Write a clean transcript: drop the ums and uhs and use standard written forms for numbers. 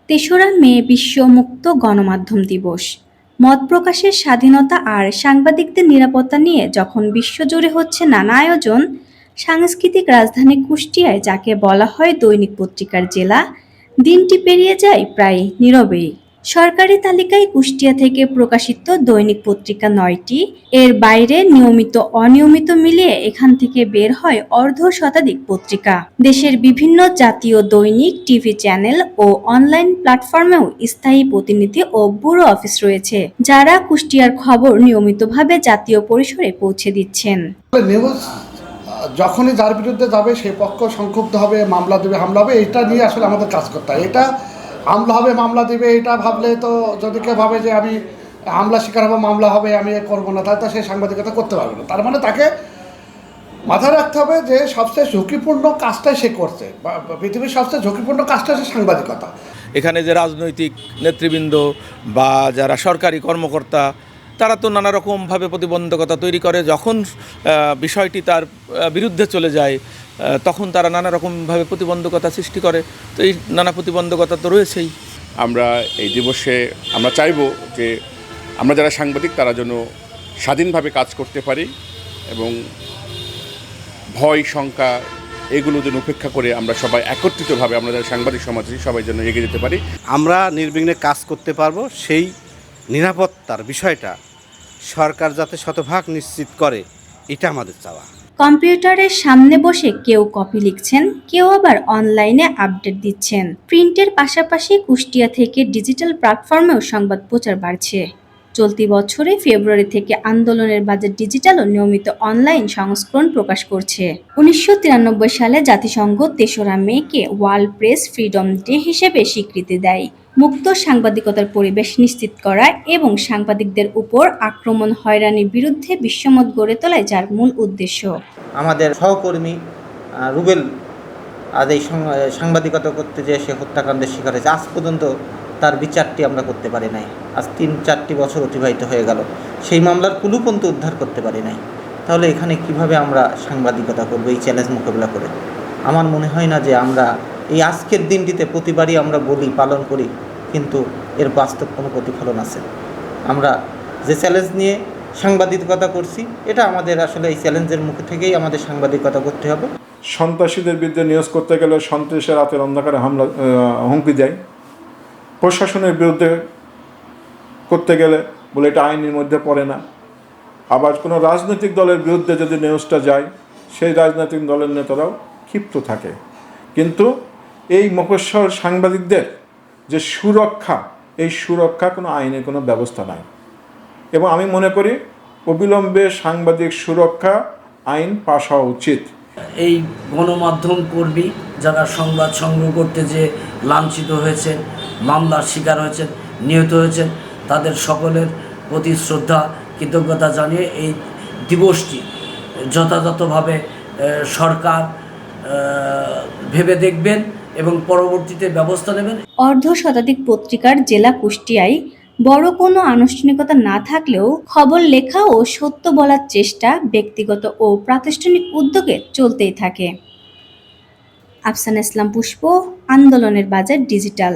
তেসরা মে বিশ্ব মুক্ত গণমাধ্যম দিবস। মত প্রকাশের স্বাধীনতা আর সাংবাদিকদের নিরাপত্তা নিয়ে যখন বিশ্বজুড়ে হচ্ছে নানা আয়োজন, সাংস্কৃতিক রাজধানী কুষ্টিয়ায় যাকে বলা হয় দৈনিক পত্রিকার জেলা, দিনটি পেরিয়ে যায় প্রায় নীরবেই। সরকারি তালিকায় কুষ্টিয়া থেকে প্রকাশিত দৈনিক পত্রিকা ৯টি, এর বাইরে নিয়মিত অনিয়মিত মিলিয়ে এখান থেকে বের হয় অর্ধ শতাধিক পত্রিকা। দেশের বিভিন্ন জাতীয় দৈনিক, টিভি চ্যানেল ও অনলাইন প্ল্যাটফর্মেও স্থায়ী প্রতিনিধি ও ব্যুরো অফিস রয়েছে, যারা কুষ্টিয়ার খবর নিয়মিতভাবে জাতীয় পরিসরে পৌঁছে দিচ্ছেন। যখনই যার বিরুদ্ধে যাবে সেই পক্ষ সংক্ষুব্ধ হবে, মামলা দেবে, হামলা হবে, এটা নিয়ে আসলে আমাদের কাজ করতে হয়। এটা হামলা হবে, মামলা দেবে, এটা ভাবলে তো যদি কেউ ভাবে যে আমি হামলা শিকার হবো, মামলা হবে, আমি করবো না, তাহলে তো সেই সাংবাদিকতা করতে পারবে না। তার মানে তাকে মাথায় রাখতে হবে যে সবচেয়ে ঝুঁকিপূর্ণ কাজটাই সে করছে, বা পৃথিবীর সবচেয়ে ঝুঁকিপূর্ণ কাজটা হচ্ছে সাংবাদিকতা। এখানে যে রাজনৈতিক নেতৃবৃন্দ বা যারা সরকারি কর্মকর্তা, তারা তো নানা রকমভাবে প্রতিবন্ধকতা তৈরি করে। যখন বিষয়টি তার বিরুদ্ধে চলে যায় তখন তারা নানা রকমভাবে প্রতিবন্ধকতা সৃষ্টি করে। তো এই নানা প্রতিবন্ধকতা তো রয়েছেই। আমরা এই দিবসে আমরা চাইব যে আমরা যারা সাংবাদিক তারা যেন স্বাধীনভাবে কাজ করতে পারি এবং ভয়, শঙ্কা এগুলো যেন উপেক্ষা করে আমরা সবাই একত্রিতভাবে আমরা যারা সাংবাদিক সমাজ সবাই যেন এগিয়ে যেতে পারি। আমরা নির্বিঘ্নে কাজ করতে পারবো, সেই নিরাপত্তার বিষয়টা সরকার যাতে শতভাগ নিশ্চিত করে, এটা আমাদের চাওয়া। কম্পিউটারের সামনে বসে কেউ কপি লিখছেন, কেউ আবার অনলাইনে আপডেট দিচ্ছেন। প্রিন্টের পাশাপাশি কুষ্টিয়া থেকে ডিজিটাল প্ল্যাটফর্মেও সংবাদ প্রচার বাড়ছে। চলতি বছরে ফেব্রুয়ারি থেকে আন্দোলনের বাজার ডিজিটাল ও নিয়মিত অনলাইন সংস্করণ প্রকাশ করছে। ১৯৯৩ সালে জাতিসংঘ ৩রা মেকে ওয়ার্ল্ড প্রেস ফ্রিডম ডে হিসেবে স্বীকৃতি দেয়, মুক্ত সাংবাদিকতার পরিবেশ নিশ্চিত করা এবং সাংবাদিকদের উপর আক্রমণ, হয়রানির বিরুদ্ধে বিশ্বমত গড়ে তোলাই যার মূল উদ্দেশ্য। আমাদের সহকর্মী রুবেল আজ এই সাংবাদিকতা করতে যেয়ে সে হত্যাকাণ্ডের শিকার হয়েছে। আজ পর্যন্ত তার বিচারটি আমরা করতে পারি নাই। আজ ৩-৪টি বছর অতিবাহিত হয়ে গেল, সেই মামলার কুলুপন্ত উদ্ধার করতে পারি নাই। তাহলে এখানে কিভাবে আমরা সাংবাদিকতা করব এই চ্যালেঞ্জ মোকাবিলা করে? আমার মনে হয় না যে আমরা এই আজকের দিনটিতে প্রতিবারই আমরা বলি, পালন করি, কিন্তু এর বাস্তব কোনো প্রতিফলন আছে? আমরা যে চ্যালেঞ্জ নিয়ে সাংবাদিকতা করছি, এটা আমাদের আসলে এই চ্যালেঞ্জের মুখে থেকেই আমাদের সাংবাদিকতা করতে হবে। সন্ত্রাসীদের বিরুদ্ধে নিউজ করতে গেলে সন্ত্রাসের রাতের অন্ধকারে হামলা হুমকি দেয়, প্রশাসনের বিরুদ্ধে করতে গেলে বলে এটা আইনের মধ্যে পড়ে না। আবার কোনো রাজনৈতিক দলের বিরুদ্ধে যদি নিউজটা যায়, সেই রাজনৈতিক দলের নেতারাও ক্ষিপ্ত থাকে। কিন্তু এই মফস্বল সাংবাদিকদের যে সুরক্ষা, এই সুরক্ষা কোনো আইনের কোনো ব্যবস্থা নাই, এবং আমি মনে করি অবিলম্বে সাংবাদিক সুরক্ষা আইন পাশ হওয়া উচিত। এই গণমাধ্যম কর্মী যারা সংবাদ সংগ্রহ করতে যে লাঞ্ছিত হয়েছে, মামলার শিকার হয়েছেন, নিহত হয়েছেন, তাদের সকলের প্রতি শ্রদ্ধা, কৃতজ্ঞতা জানিয়ে এই দিবসটি যথাযথভাবে সরকার ভেবে দেখবেন এবং পরবর্তীতে ব্যবস্থা নেবেন। অর্ধ শতাধিক পত্রিকার জেলা কুষ্টিয়ায় বড় কোনো আনুষ্ঠানিকতা না থাকলেও খবর লেখা ও সত্য বলার চেষ্টা ব্যক্তিগত ও প্রাতিষ্ঠানিক উদ্যোগে চলতেই থাকে। আফসানা ইসলাম পুষ্প, আন্দোলনের বাজার ডিজিটাল।